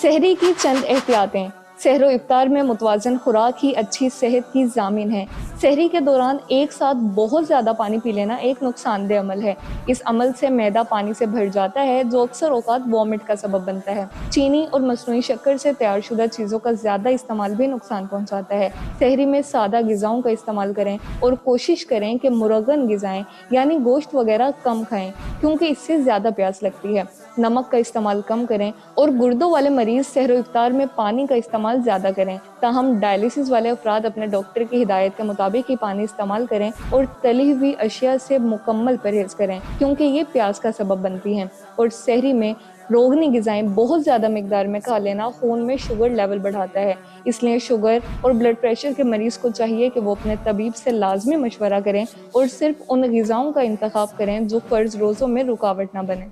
सहरी की चंद एहतियातें। सहर व इफ्तार में मुतवाज़न खुराक ही अच्छी सेहत की ज़ामिन है। सहरी के दौरान एक साथ बहुत ज़्यादा पानी पी लेना एक नुकसानदेह अमल है। इस अमल से मैदा पानी से भर जाता है, जो अक्सर औक़ात वॉमिट का सबब बनता है। चीनी और मसनूई शक्कर से तैयारशुदा चीज़ों का ज़्यादा इस्तेमाल भी नुकसान पहुँचाता है। सहरी में सादा ग़िज़ाओं का इस्तेमाल करें और कोशिश करें कि मुरगन ग़िज़ाएँ यानी गोश्त वगैरह कम खाएँ, क्योंकि इससे ज़्यादा प्यास लगती है। नमक का इस्तेमाल कम करें और गुर्दों वाले मरीज़ सहर व इफ्तार में पानी का इस्तेमाल ज़्यादा करें। ताहम डायलिसिस वाले अफराद अपने डॉक्टर की हिदायत के मुताबिक ही पानी इस्तेमाल करें और तली हुई अशिया से मुकम्मल परहेज़ करें, क्योंकि ये प्यास का सबब बनती हैं। और सहरी में रोगनी ग़िज़ाएँ बहुत ज़्यादा मिकदार में खा लेना खून में शुगर लेवल बढ़ाता है। इसलिए शुगर और ब्लड प्रेशर के मरीज़ को चाहिए कि वो अपने तबीब से लाज़मी मशवरा करें और सिर्फ़ उन ग़िज़ाओं का इंतखाब करें जो फ़र्ज़ रोज़ों में रुकावट ना बने।